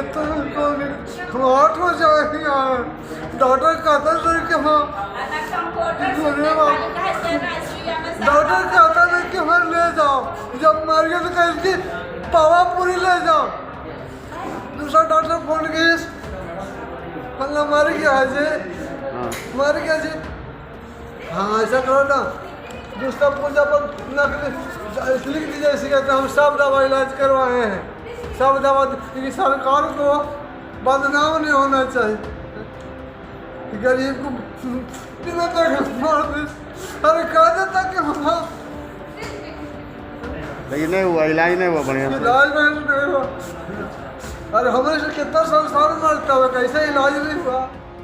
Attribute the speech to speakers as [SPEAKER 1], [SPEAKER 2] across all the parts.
[SPEAKER 1] तो हम 8 बजे आए यहाँ डॉक्टर कहता था कि हाँ डॉक्टर कहता था कि हाँ ले जाओ, जब मर गया तो कह कि पावापुरी ले जाओ। दूसरा डॉक्टर फोन किए मतलब मर गया जी हाँ ऐसा करो ना, दूसरा पूजा पर लिख दीजिए, इसी कहते हम सब दवा इलाज करवाए हैं, सब दवा सरकार को बदनाम नहीं होना चाहिए, गरीब को अरे कह देता कि हम
[SPEAKER 2] लेकिन नहीं हुआ, इलाज नहीं हुआ बढ़िया।
[SPEAKER 1] इलाज नहीं हुआ, अरे हमारे से कितना संसार मरता हुआ, कैसे इलाज नहीं हुआ।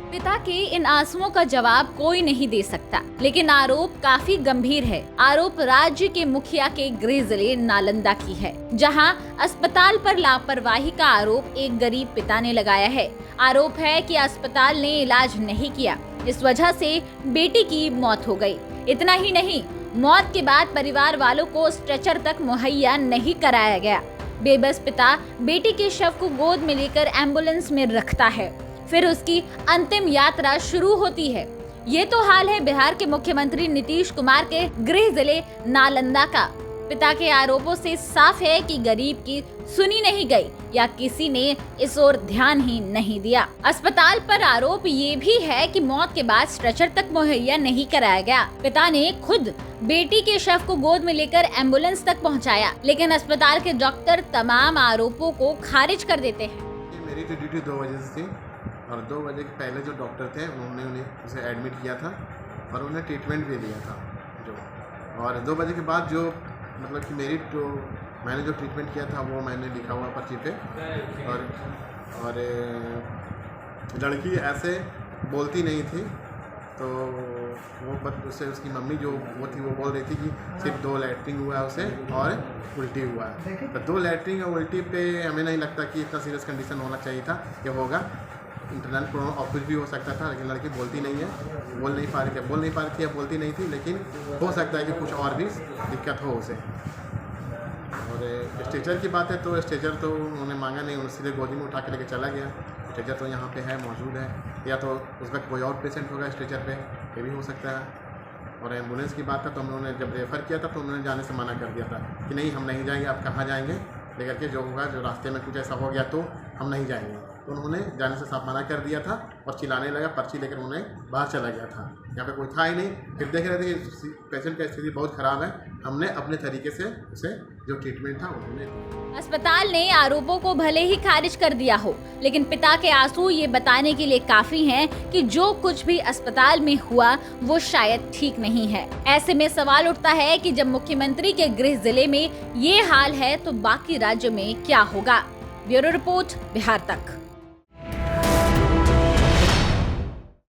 [SPEAKER 3] पिता के इन आंसुओं का जवाब कोई नहीं दे सकता, लेकिन आरोप काफी गंभीर है। आरोप राज्य के मुखिया के गृह जिले नालंदा की है, जहां अस्पताल पर लापरवाही का आरोप एक गरीब पिता ने लगाया है। आरोप है कि अस्पताल ने इलाज नहीं किया, इस वजह से बेटी की मौत हो गई। इतना ही नहीं, मौत के बाद परिवार वालों को स्ट्रेचर तक मुहैया नहीं कराया गया। बेबस पिता बेटी के शव को गोद में लेकर एम्बुलेंस में रखता है, फिर उसकी अंतिम यात्रा शुरू होती है। ये तो हाल है बिहार के मुख्यमंत्री नीतीश कुमार के गृह जिले नालंदा का। पिता के आरोपों से साफ है कि गरीब की सुनी नहीं गई या किसी ने इस ओर ध्यान ही नहीं दिया। अस्पताल पर आरोप ये भी है कि मौत के बाद स्ट्रेचर तक मुहैया नहीं कराया गया। पिता ने खुद बेटी के शव को गोद में लेकर एम्बुलेंस तक पहुंचाया, लेकिन अस्पताल के डॉक्टर तमाम आरोपों को खारिज कर देते हैं।
[SPEAKER 4] मेरी तो ड्यूटी 2 बजे से थी और 2 बजे के पहले जो डॉक्टर थे उन्होंने उसे एडमिट किया था और उन्हें ट्रीटमेंट भी दिया था जो, और 2 बजे के बाद जो मतलब कि मैंने जो ट्रीटमेंट किया था वो मैंने लिखा हुआ पर्ची पे, और लड़की ऐसे बोलती नहीं थी, तो वो उससे उसकी मम्मी जो वो थी वो बोल रही थी कि सिर्फ 2 लैट्रिन हुआ है उसे और उल्टी हुआ है। तो 2 लैट्रिन और उल्टी पे हमें नहीं लगता कि इतना सीरियस कंडीशन होना चाहिए था, ये होगा इंटरनल प्रॉब्लम और कुछ भी हो सकता था, लेकिन लड़की बोलती नहीं है, बोल नहीं पा रही थी या बोलती नहीं थी, लेकिन हो सकता है कि कुछ और भी दिक्कत हो उसे। और स्ट्रेचर की बात है तो स्ट्रेचर तो उन्होंने मांगा नहीं, उन्होंने सीधे गोदी में उठा के लेके चला गया। स्ट्रेचर तो यहाँ पे है, मौजूद है, या तो उसका कोई और पेशेंट होगा स्ट्रेचर पे, ये भी हो सकता है। और एम्बुलेंस की बात है तो उन्होंने जब रेफ़र किया था तो उन्होंने जाने से मना कर दिया था कि नहीं हम नहीं जाएंगे, आप कहाँ जाएंगे, लेकर के जो होगा, जो रास्ते में कुछ ऐसा हो गया तो हम नहीं जाएंगे। तो उन्होंने जाने से साफ मना कर दिया था और चिल्लाने लगा, पर्ची लेकर उन्हें बाहर चला गया था। यहाँ पे कोई था ही नहीं। फिर देख रहे थे कि पेशेंट की स्थिति बहुत ख़राब है, हमने अपने तरीके से उसे जो ट्रीटमेंट था उन्होंने दिया।
[SPEAKER 3] अस्पताल ने आरोपों को भले ही खारिज कर दिया हो, लेकिन पिता के आंसू ये बताने के लिए काफी हैं कि जो कुछ भी अस्पताल में हुआ वो शायद ठीक नहीं है। ऐसे में सवाल उठता है कि जब मुख्यमंत्री के गृह जिले में ये हाल है तो बाकी राज्य में क्या होगा। ब्यूरो रिपोर्ट, बिहार तक।